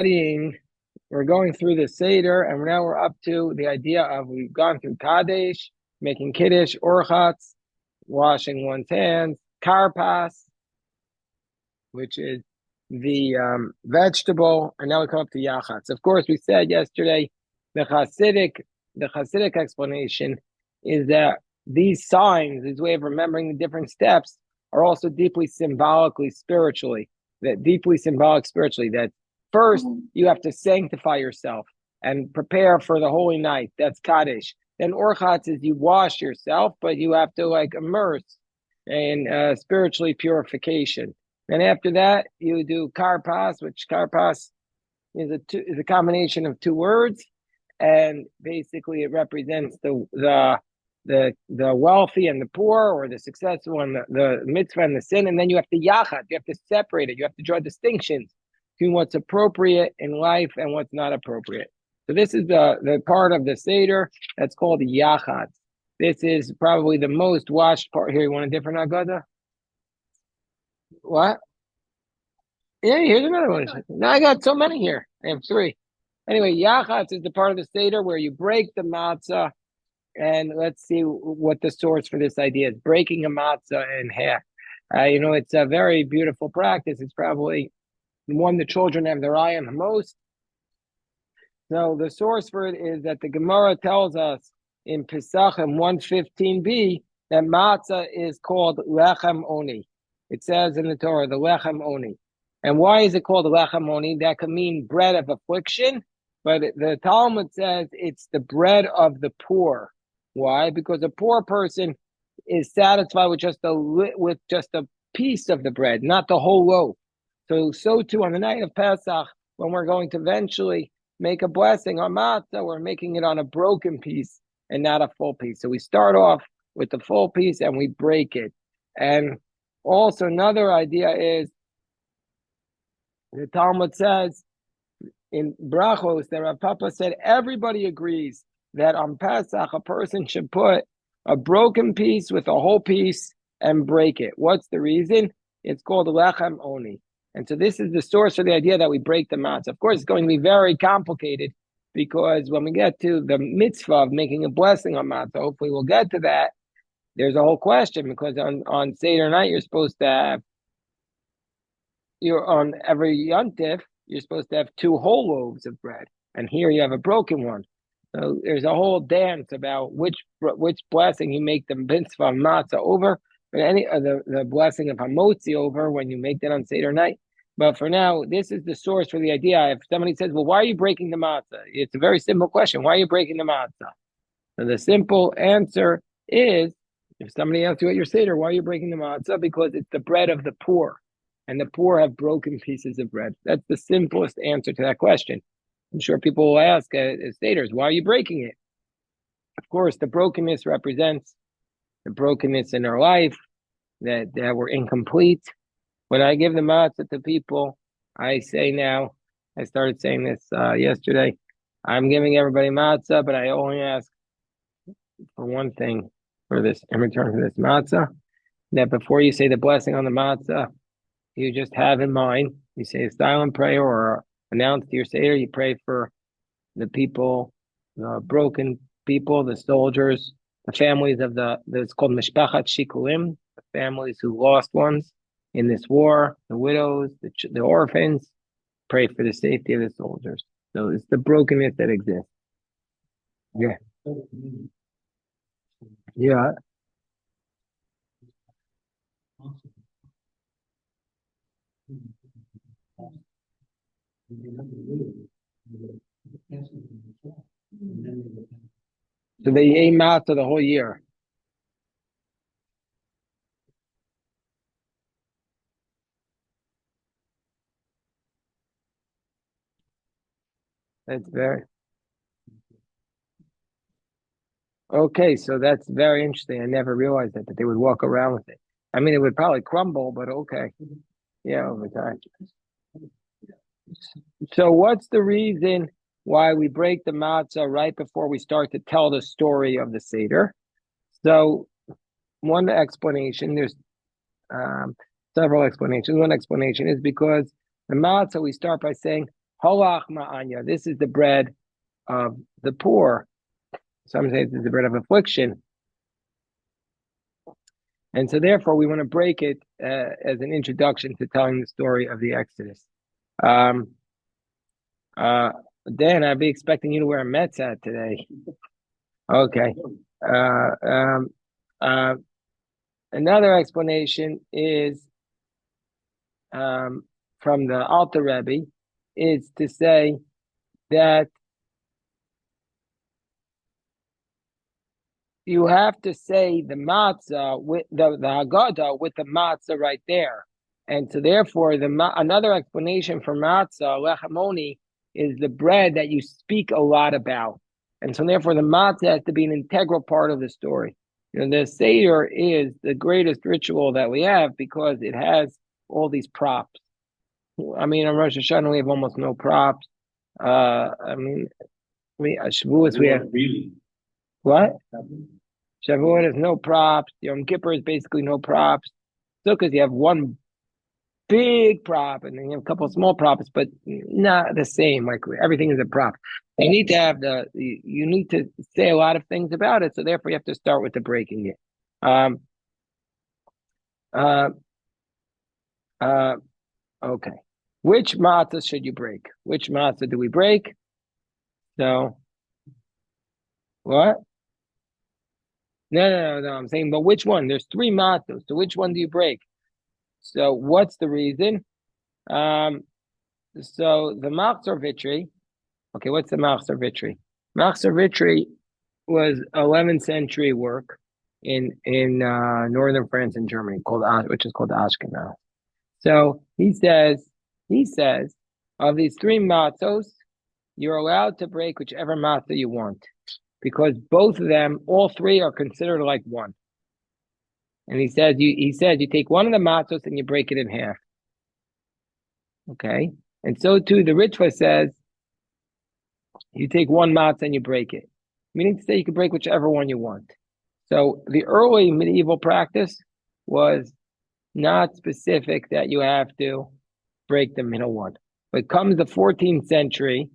Studying, we're going through the Seder, and now we're up to the idea of we've gone through Kadesh, making Kiddush, Orchatz, washing one's hands, Karpas, which is the vegetable, and now we come up to Yachatz. Of course, we said yesterday the Hasidic explanation is that these signs, this way of remembering the different steps, are also deeply symbolically spiritually. That first you have to sanctify yourself and prepare for the holy night. That's Kaddish. Then Orchatz is you wash yourself, but you have to immerse in spiritually purification. And after that, you do Karpas, which Karpas is a combination of two words, and basically it represents the wealthy and the poor, or the successful and the mitzvah and the sin. And then you have to yachat, you have to separate it, you have to draw distinctions between what's appropriate in life and what's not appropriate. So this is the part of the Seder that's called yachat. This is probably the most watched part. Here, you want a different Haggadah? What? Yeah, here's another one. Now I got so many here. I have three. Anyway, Yachatz is the part of the Seder where you break the matzah, and let's see what the source for this idea is. Breaking a matzah in half. It's a very beautiful practice. It's probably the one the children have their eye on the most. So the source for it is that the Gemara tells us in Pesachim 115b that matzah is called lechem oni. It says in the Torah, the lechem oni. And why is it called lechem oni? That could mean bread of affliction, but the Talmud says it's the bread of the poor. Why? Because a poor person is satisfied with just a piece of the bread, not the whole loaf. So too on the night of Pesach, when we're going to eventually make a blessing on matzah, we're making it on a broken piece and not a full piece. So we start off with the full piece and we break it. And also another idea is the Talmud says in Brachos that Rav Papa said everybody agrees that on Pesach a person should put a broken piece with a whole piece and break it. What's the reason? It's called lechem oni. And so this is the source for the idea that we break the matzah. Of course, it's going to be very complicated because when we get to the mitzvah of making a blessing on matzah, hopefully we'll get to that. There's a whole question because on Seder night, on every yontif, you're supposed to have two whole loaves of bread. And here you have a broken one. So there's a whole dance about which blessing you make the mitzvah of matzah over, but the blessing of hamotzi over when you make that on Seder night. But for now, this is the source for the idea. If somebody says, well, why are you breaking the matzah? It's a very simple question. Why are you breaking the matzah? So the simple answer is, if somebody asks you at your Seder, why are you breaking the matzah? Because it's the bread of the poor, and the poor have broken pieces of bread. That's the simplest answer to that question. I'm sure people will ask at Seders, why are you breaking it? Of course, the brokenness represents the brokenness in our life, that we're incomplete. When I give the matzah to people, I say now, I started saying this yesterday, I'm giving everybody matzah, but I only ask for one thing for this, in return for this matzah, that before you say the blessing on the matzah, you just have in mind, you say a silent prayer or announce to your Seder, you pray for the people, the broken people, the soldiers, the families of it's called Mishpachat Shikulim, the families who lost ones in this war, the widows, the orphans. Pray for the safety of the soldiers. So it's the brokenness that exists. Yeah. Yeah. So they aim out to the whole year. That's very okay. So that's very interesting. I never realized that they would walk around with it. I mean, it would probably crumble, but okay. Yeah, over time. So what's the reason why we break the matzah right before we start to tell the story of the Seder? So one explanation, there's several explanations. One explanation is because the matzah, we start by saying, Holach ma'anya. This is the bread of the poor. Some say this is the bread of affliction. And so therefore we want to break it as an introduction to telling the story of the Exodus. Dan, I'd be expecting you to wear a matzah today. Okay. Another explanation is from the Alter Rebbe, is to say that you have to say the matzah with the Haggadah with the matzah right there. And so therefore, another explanation for matzah, lechamoni, is the bread that you speak a lot about. And so therefore, the matzah has to be an integral part of the story. The Seder is the greatest ritual that we have because it has all these props. I mean, on Rosh Hashanah, we have almost no props. Shavuos, we have... Really? What? Shavuot has no props. Yom Kippur is basically no props. Sukkot, you have one big prop, and then you have a couple of small props, but not the same. Like everything is a prop. You need to have you need to say a lot of things about it. So therefore, you have to start with the breaking it. Okay. Which matzah should you break? Which matzah do we break? So, what? No. I'm saying, but which one? There's three matzahs. So which one do you break? So what's the reason? So the Machzor Vitri. Okay, what's the Machzor Vitri? Machzor Vitri was 11th century work in northern France and Germany, which is called Ashkenaz. So he says of these three matzos, you're allowed to break whichever matzah you want, because both of them, all three, are considered like one. And he said you take one of the matzos and you break it in half. Okay, and so too the Ritva says you take one matzah and you break it, meaning to say you can break whichever one you want. So the early medieval practice was not specific that you have to break the middle one. But comes the 14th century,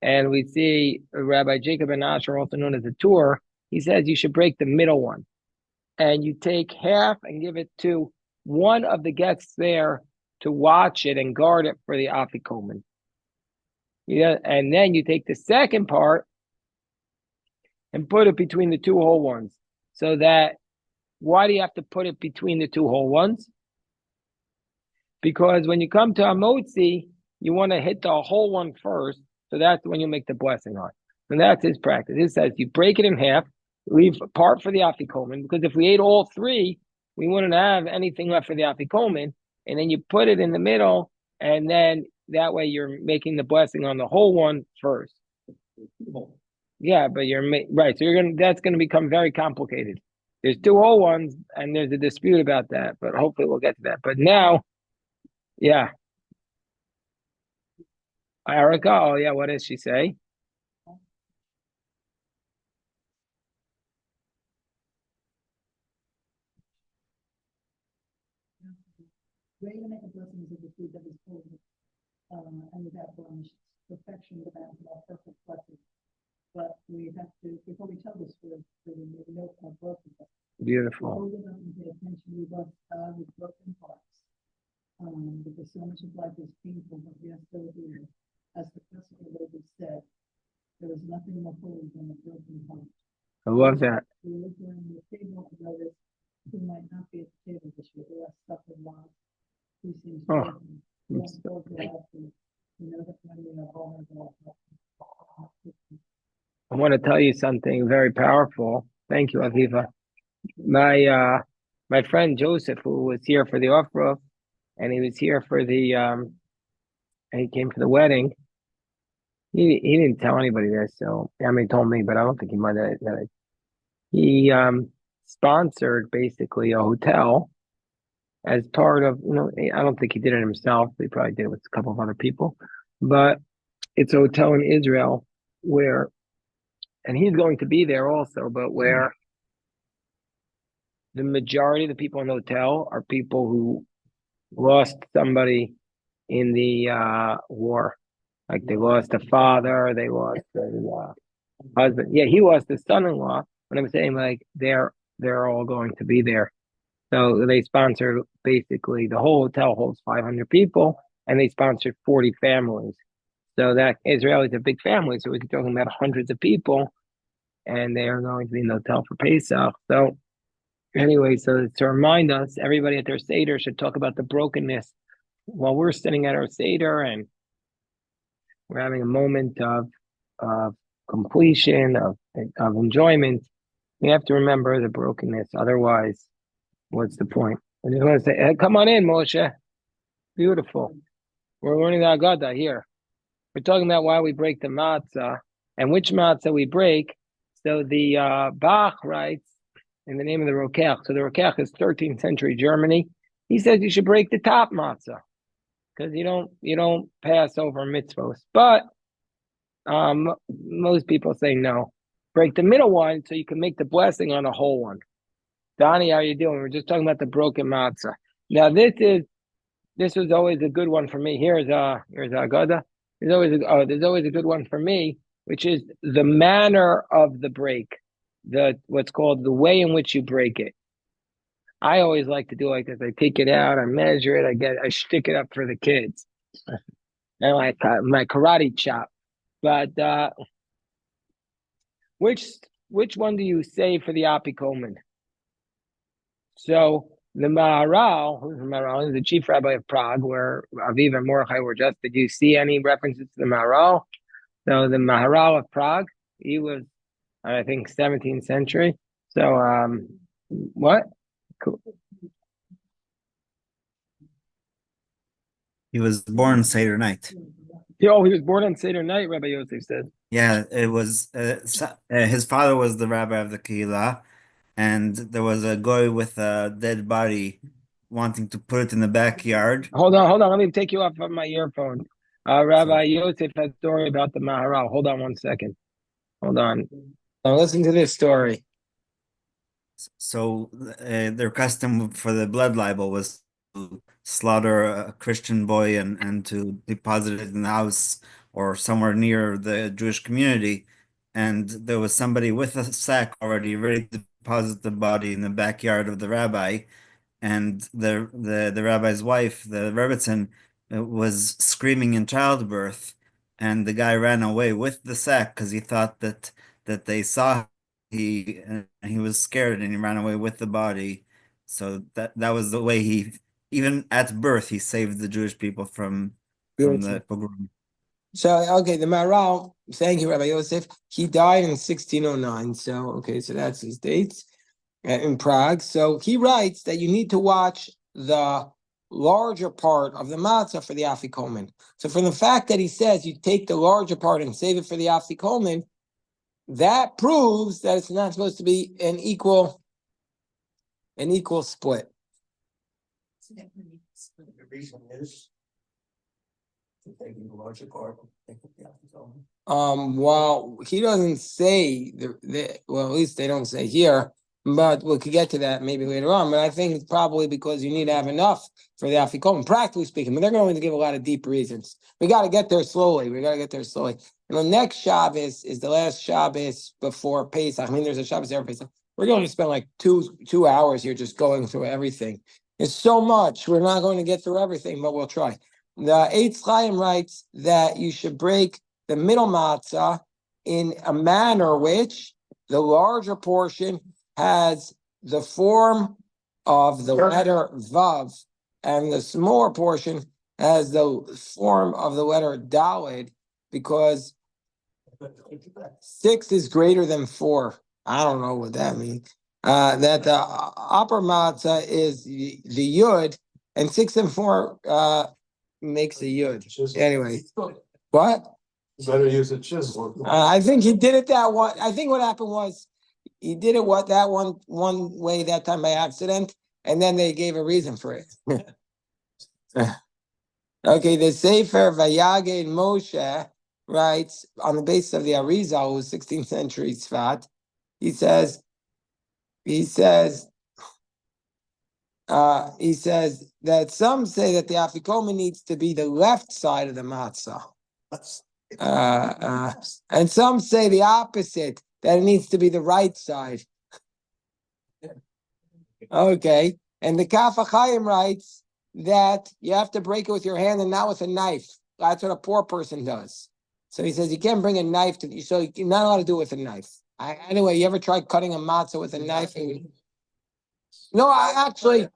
and we see Rabbi Jacob Ben Asher, also known as the Tur, he says you should break the middle one. And you take half and give it to one of the guests there to watch it and guard it for the afikomen. Yeah, and then you take the second part and put it between the two whole ones. So that, why do you have to put it between the two whole ones? Because when you come to Hamotzi, you want to hit the whole one first. So that's when you make the blessing on. And that's his practice. It says you break it in half, leave a part for the afikomen, because if we ate all three, we wouldn't have anything left for the afikomen. And then you put it in the middle, and then that way you're making the blessing on the whole one first. Yeah, but right. So that's gonna become very complicated. There's two whole ones, and there's a dispute about that, but hopefully we'll get to that. But now, yeah. Erica, oh yeah, what does she say? Way to make a blessing is of the food that is holy, and without blemish, perfection without perfect blessing. But we have to, before we tell this story, we make a note of broken. Beautiful. Hold it up and pay attention. We bless God with broken hearts. Because so much of life is painful, but we are still here. As the Christopher Lady said, there is nothing more holy than a broken heart. I love that. We look around the table and notice who might not be at the table this year, who has suffered loss. I want to tell you something very powerful. Thank you, Aviva. My friend Joseph, who was here for the offer, and he was here for the and he came for the wedding. He didn't tell anybody this, so I mean, he told me, but I don't think he might have. He sponsored basically a hotel as part of, I don't think he did it himself. He probably did it with a couple of other people, but it's a hotel in Israel where, and he's going to be there also, but where the majority of the people in the hotel are people who lost somebody in the war. Like they lost a father, they lost a husband. Yeah, he lost his son-in-law. But I'm saying like they're all going to be there. So they sponsor basically the whole hotel holds 500 people, and they sponsored 40 families. So that Israel is a big family. So we're talking about hundreds of people, and they are going to be in the hotel for Pesach. So anyway, so to remind us, everybody at their Seder should talk about the brokenness while we're sitting at our Seder and we're having a moment of completion, of enjoyment. We have to remember the brokenness. Otherwise, what's the point? I just want to say, hey, come on in, Moshe. Beautiful. We're learning the Haggadah here. We're talking about why we break the matzah and which matzah we break. So the Bach writes in the name of the Rokeach. So the Rokeach is 13th century Germany. He says you should break the top matzah because you don't pass over mitzvos. But most people say no. Break the middle one so you can make the blessing on the whole one. Donnie, how you doing? We're just talking about the broken matzah. Now this was always a good one for me. Here's Haggadah. There's always a good one for me, which is the manner of the break, what's called the way in which you break it. I always like to do like this. I take it out, I measure it, I stick it up for the kids. And like my karate chop. But which one do you say for the Apikomen? So the Maharal, who's the Maharal, is the chief rabbi of Prague, where Aviv and Mordechai were just. Did you see any references to the Maharal? So the Maharal of Prague, he was, I think, 17th century. So what? Cool. He was born Seder night. Oh, he was born on Seder night, Rabbi Yosef said. Yeah, it was his father was the rabbi of the Kehillah, and there was a guy with a dead body wanting to put it in the backyard. Hold on. Let me take you off of my earphone. Rabbi Yosef has a story about the Maharal. Hold on 1 second. Hold on. Now listen to this story. So their custom for the blood libel was to slaughter a Christian boy and to deposit it in the house or somewhere near the Jewish community. And there was somebody with a sack already ready to deposit the body in the backyard of the rabbi. And the rabbi's wife, the Rebbitzin, was screaming in childbirth, and the guy ran away with the sack because he thought that they saw he was scared and he ran away with the body. So that was the way he, even at birth, he saved the Jewish people from the pogrom. So okay, the Maharal, thank you, Rabbi Yosef. He died in 1609. So okay, so that's his dates in Prague. So he writes that you need to watch the larger part of the matzah for the afikomen. So from the fact that he says you take the larger part and save it for the afikomen, that proves that it's not supposed to be an equal split. The reason is taking the larger part. Well, he doesn't say well, at least they don't say here. But we could get to that maybe later on. But I think it's probably because you need to have enough for the afikomen, practically speaking. But they're going to give a lot of deep reasons. We got to get there slowly. And the next Shabbos is the last Shabbos before Pesach. I mean, there's a Shabbos every Pesach. We're going to spend like two hours here just going through everything. It's so much. We're not going to get through everything, but we'll try. The Eitz Chaim writes that you should break the middle matzah in a manner which the larger portion has the form of the letter Vav, and the smaller portion has the form of the letter Daled, because 6 is greater than 4. I don't know what that means. That the upper matzah is the Yud, and 6 and 4 makes a Yud. Anyway, what? Better use a chisel. I think he did it that one. I think what happened was he did it that one way that time by accident, and then they gave a reason for it. Okay, the Sefer Vayaged Moshe writes on the basis of the Arizal, who's 16th century Tzfat. He says that some say that the afikomen needs to be the left side of the matzah. And some say the opposite, that it needs to be the right side. Okay. And the Kaf HaChaim writes that you have to break it with your hand and not with a knife. That's what a poor person does. So he says you can't bring a knife to you, so you're not allowed to do it with a knife. Anyway, you ever tried cutting a matzah with a knife? No, actually,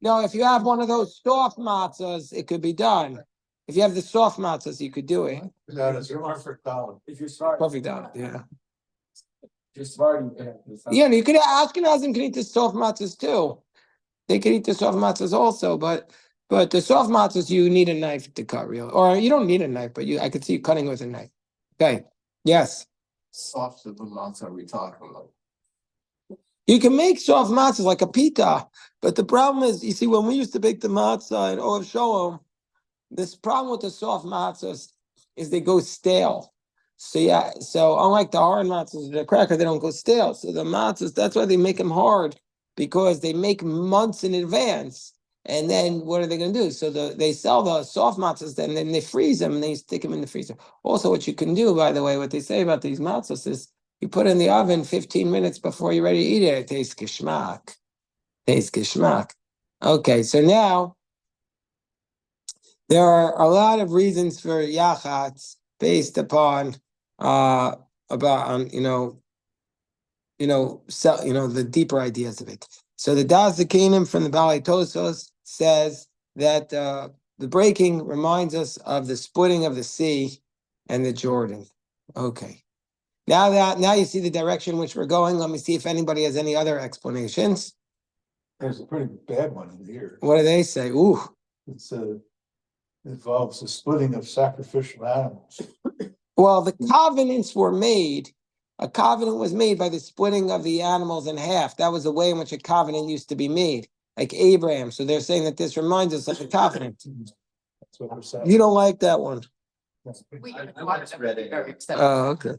no, if you have one of those soft matzahs, it could be done. If you have the soft matzahs, you could do it. No, it's your perfect dollar. If you're smart. Perfect dollar, yeah. If you're smart, you can. Yeah, you could Ashkenazim can eat the soft matzahs too. They could eat the soft matzahs also, but the soft matzahs you need a knife to cut, really, or you don't need a knife, but I could see you cutting with a knife. Okay, yes. Soft of the matzah are we talking about? You can make soft matzahs like a pita, but the problem is, you see, when we used to bake the matzah at Oav Shalom, this problem with the soft matzahs is they go stale. So yeah, so unlike the hard matzahs, the cracker, they don't go stale. So the matzahs, that's why they make them hard, because they make months in advance. And then what are they going to do? So they sell the soft matzahs, then they freeze them and they stick them in the freezer. Also, what you can do, by the way, what they say about these matzahs is you put it in the oven 15 minutes before you're ready to eat it. It tastes geschmack. Okay, so now there are a lot of reasons for yachatz based upon the deeper ideas of it. So the Das Zakenim from the Balei Tosos says that the breaking reminds us of the splitting of the sea and the Jordan. Okay. Now you see the direction in which we're going. Let me see if anybody has any other explanations. There's a pretty bad one in here. What do they say? Ooh. It's involves the splitting of sacrificial animals. Well, the covenants were made. A covenant was made by the splitting of the animals in half. That was the way in which a covenant used to be made, like Abraham. So they're saying that this reminds us of a covenant. That's what they're saying. You don't like that one? I once read it. Oh, okay.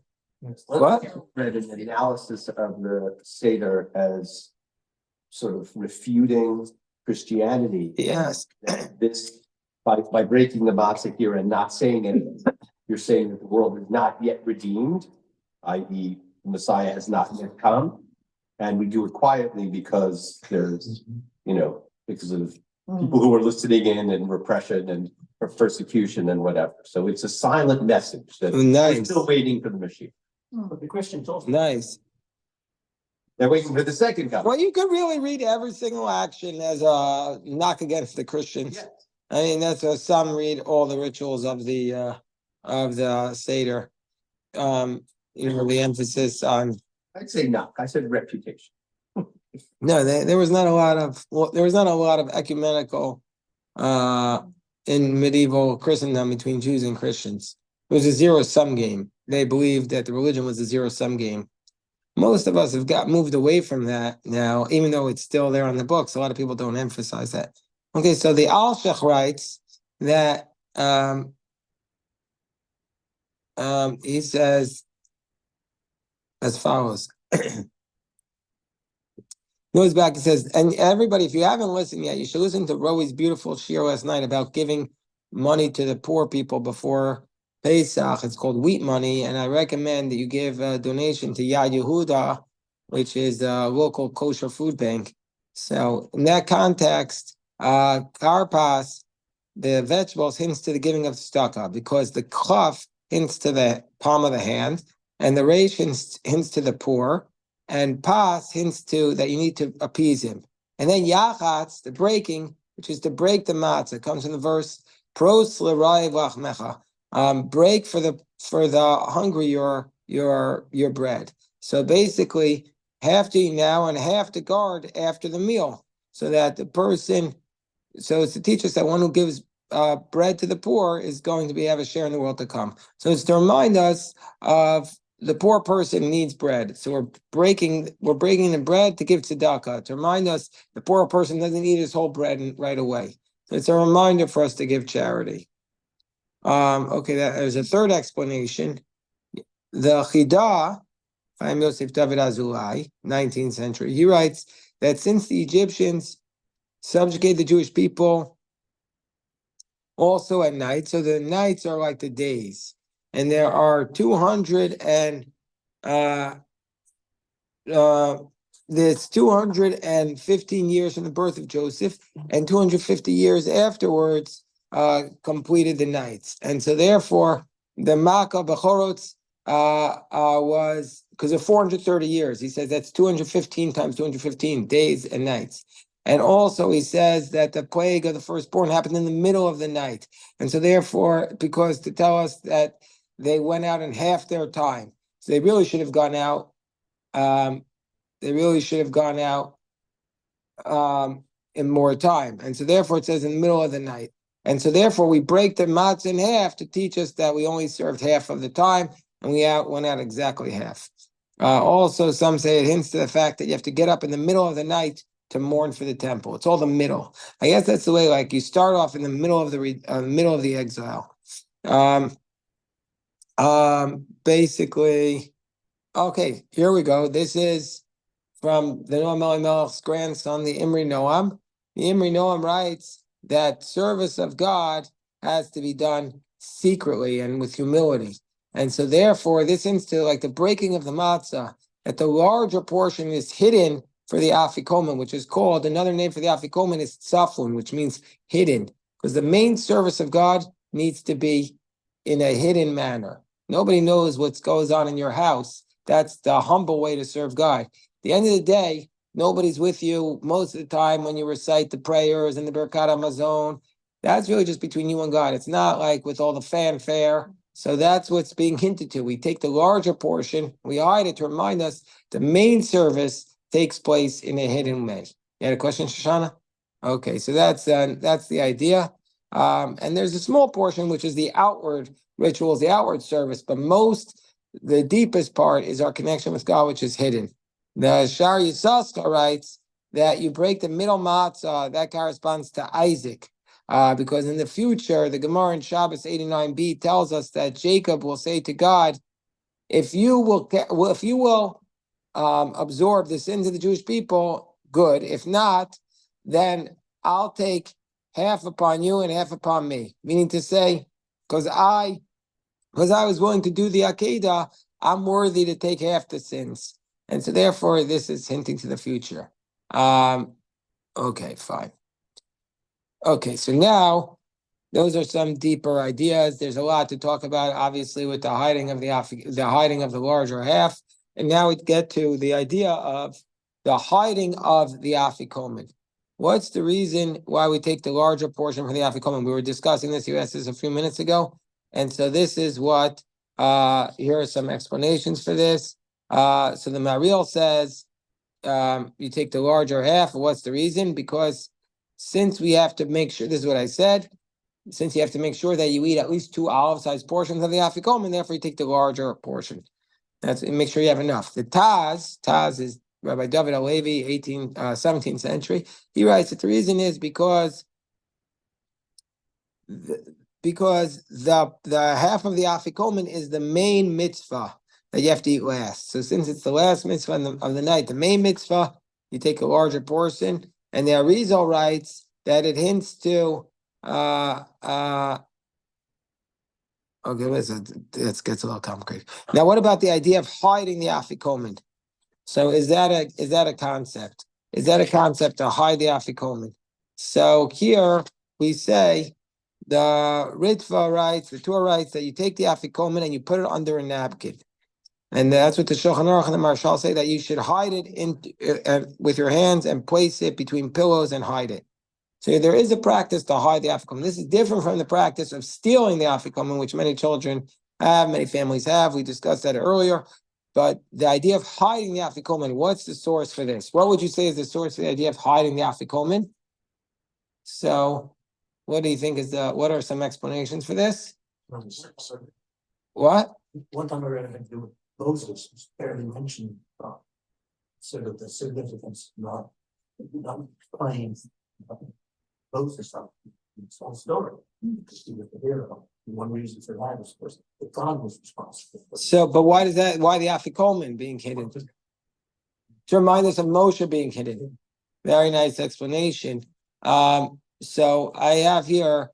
What? Read an analysis of the Seder as sort of refuting Christianity. Yes. This by breaking the matzah here and not saying anything, you're saying that the world is not yet redeemed, i.e., the Messiah has not yet come, and we do it quietly because there's, because of people who are listening in and repression and persecution and whatever. So it's a silent message that we're still waiting for the Mashiach. But the Christians also. Nice. They're waiting for the second coming. Well, you could really read every single action as a knock against the Christians. Yes. I mean, that's what some read all the rituals of the Seder. The emphasis on. I'd say knock. I said reputation. No, there was not a lot of ecumenical in medieval Christendom between Jews and Christians. It was a zero-sum game. They believed that the religion was a zero-sum game. Most of us have moved away from that now, even though it's still there on the books. A lot of people don't emphasize that. Okay, so the Alshach writes that he says as follows. Goes back and says, and everybody, if you haven't listened yet, you should listen to Rowi's beautiful shir last night about giving money to the poor people before Pesach. It's called wheat money, and I recommend that you give a donation to Yad Yehuda, which is a local kosher food bank. So in that context, karpas, the vegetables, hints to the giving of tzedakah, because the klaf hints to the palm of the hand, and the reish hints to the poor, and pas hints to that you need to appease him. And then yachatz, the breaking, which is to break the matzah, comes in the verse, pros l'rai v'achmecha, break for the hungry your bread. So basically, half to eat now and half to guard after the meal, so that the person, so it's to teach us that one who gives bread to the poor is going to have a share in the world to come. So it's to remind us of the poor person needs bread. So we're breaking the bread to give tzedakah, to remind us the poor person doesn't eat his whole bread right away. So it's a reminder for us to give charity. Okay, there's a third explanation. The Haggadah, Chaim Yosef David Azulai, 19th century, he writes that since the Egyptians subjugated the Jewish people also at night. So the nights are like the days. And there are 200 and there's 215 years from the birth of Joseph, and 250 years afterwards completed the nights. And so therefore the Makkah Bechorotz was, because of 430 years, he says that's 215 times 215 days and nights. And also he says that the plague of the firstborn happened in the middle of the night. And so therefore, because to tell us that they went out in half their time, so they really should have gone out they really should have gone out in more time. And so therefore it says in the middle of the night. And so therefore we break the matzah in half to teach us that we only served half of the time and we went out exactly half. Also, some say it hints to the fact that you have to get up in the middle of the night to mourn for the temple. It's all the middle. I guess that's the way, like you start off in the middle of the exile. Basically, okay, here we go. This is from the Noam Elimelech's grandson, the Imri Noam. The Imri Noam writes that service of God has to be done secretly and with humility. And so therefore, this instance, like the breaking of the matzah, that the larger portion is hidden for the afikomen, which is called, another name for the afikomen is tzafun, which means hidden. Because the main service of God needs to be in a hidden manner. Nobody knows what goes on in your house. That's the humble way to serve God. At the end of the day, nobody's with you most of the time when you recite the prayers and the Birkat Hamazon. That's really just between you and God. It's not like with all the fanfare. So that's what's being hinted to. We take the larger portion, we hide it to remind us the main service takes place in a hidden way. You had a question, Shoshana? Okay, so that's the idea. And there's a small portion which is the outward rituals, the outward service, but the deepest part is our connection with God, which is hidden. The Shar Yisaska writes that you break the middle matzah, that corresponds to Isaac. Because in the future, the Gemara in Shabbos 89b tells us that Jacob will say to God, if you will absorb the sins of the Jewish people, good. If not, then I'll take half upon you and half upon me. Meaning to say, because I was willing to do the Akedah, I'm worthy to take half the sins. And so therefore, this is hinting to the future. Okay, fine. Okay, so now, those are some deeper ideas. There's a lot to talk about, obviously, with the hiding of the larger half. And now we get to the idea of the hiding of the afikomen. What's the reason why we take the larger portion from the afikomen? We were discussing this, you asked this a few minutes ago. And so this is what, here are some explanations for this. So the Mariel says, you take the larger half. What's the reason? Because since we have to make sure, this is what I said, since you have to make sure that you eat at least 2 olive-sized portions of the afikomen, therefore you take the larger portion. Make sure you have enough. The Taz is Rabbi David Alevi, 17th century. He writes that the reason is because the half of the afikomen is the main mitzvah that you have to eat last. So since it's the last mitzvah of the night, the main mitzvah, you take a larger portion. And the Arizal writes that it hints to okay, this gets a little complicated. Now, what about the idea of hiding the afikomen? So is that a concept? Is that a concept to hide the afikomen? So here we say the Ritva writes, the Torah writes that you take the afikomen and you put it under a napkin. And that's what the Shulchan Aruch and the Marshal say, that you should hide it with your hands and place it between pillows and hide it. So there is a practice to hide the afikomen. This is different from the practice of stealing the afikomen, which many children have, many families have. We discussed that earlier. But the idea of hiding the afikomen, what's the source for this? What would you say is the source for the idea of hiding the afikomen? So what do you think what are some explanations for this? What? One time I read it had to do with Moses, was barely mentioned, sort of the significance, not playing Moses up. It's all story. Because he was the hero. One reason for that is, of course, that God was responsible. So, but why the afikomen being hidden? To remind us of Moshe being hidden. Very nice explanation. So I have here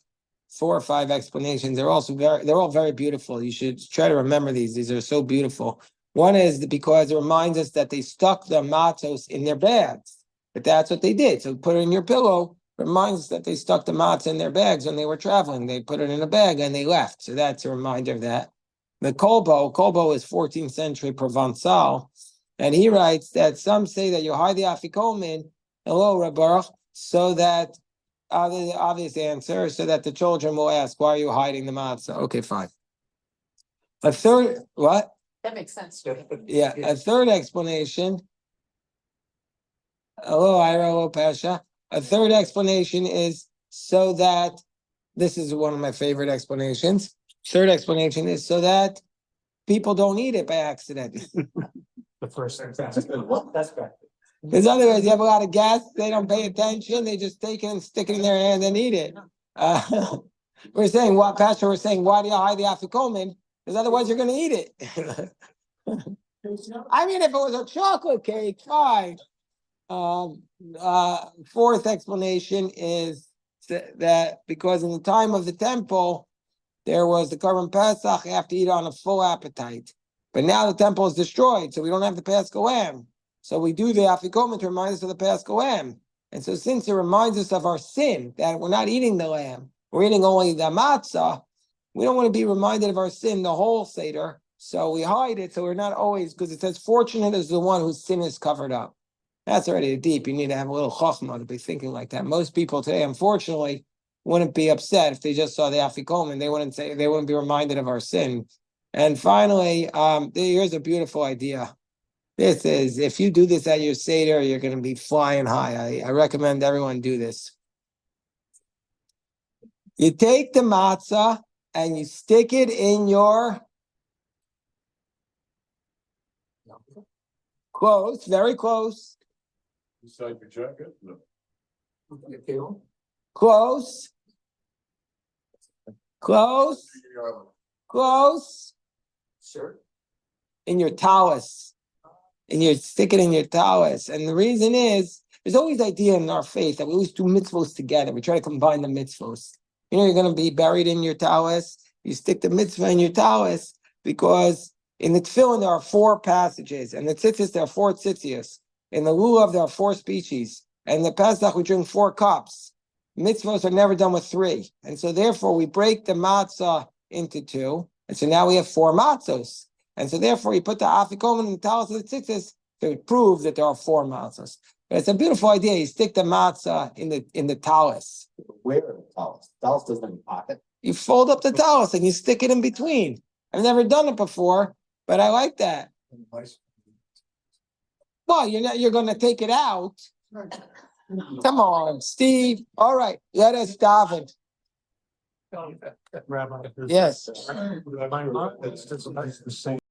4 or 5 explanations. They're all very beautiful. You should try to remember these. These are so beautiful. One is because it reminds us that they stuck the matzos in their bags. But that's what they did. So put it in your pillow. Reminds us that they stuck the matzah in their bags when they were traveling. They put it in a bag and they left. So that's a reminder of that. The Kolbo is 14th century Provençal. And he writes that some say that you hide the afikomen, hello, Rabbaruch, so that the obvious answer, so that the children will ask, why are you hiding the matzah? Okay, fine. A third, what? That makes sense. Yeah, a third explanation. Hello, Ira, hello, Pasha. A third explanation is so that, this is one of my favorite explanations. Third explanation is so that people don't eat it by accident. The first thing, that's good. Well, that's correct. Because otherwise, you have a lot of gas, they don't pay attention, they just take it and stick it in their hand and eat it. We're saying, Pastor, we're saying, why do you hide the afikomen? Because otherwise you're going to eat it. I mean, if it was a chocolate cake, fine. Fourth explanation is that because in the time of the temple, there was the Korban Pesach, you have to eat on a full appetite. But now the temple is destroyed, so we don't have the Paschal Lamb. So we do the afikomen to remind us of the Paschal Lamb. And so since it reminds us of our sin, that we're not eating the lamb, we're eating only the matzah, we don't want to be reminded of our sin the whole Seder. So we hide it, so we're not always, because it says, fortunate is the one whose sin is covered up. That's already deep. You need to have a little chokhmah to be thinking like that. Most people today, unfortunately, wouldn't be upset if they just saw the afikomen. They wouldn't be reminded of our sin. And finally, here's a beautiful idea. This is, if you do this at your Seder, you're going to be flying high. I recommend everyone do this. You take the matzah and you stick it in your close, very close. Inside your jacket? No. Close. Close. Sure. In your talus. And you stick it in your talus. And the reason is, there's always the idea in our faith that we always do mitzvahs together. We try to combine the mitzvahs. You know, you're going to be buried in your talus. You stick the mitzvah in your talus because in the tefillin there are 4 passages. And the tzitzis, there are 4 tzitzias. In the lulav, there are 4 species. And the Pesach, we drink 4 cups. Mitzvahs are never done with 3. And so therefore, we break the matzah into 2. And so now we have 4 matzos. And so therefore, you put the afikomen in the talus of the tzitzis to prove that there are 4 matzos. But it's a beautiful idea. You stick the matzah in the talus. Where in the talus? Talus doesn't have a pocket. You fold up the talus and you stick it in between. I've never done it before, but I like that. Well, you're going to take it out. Come on, Steve. All right, let us daven. Rabbi. Yes. It's just nice to say.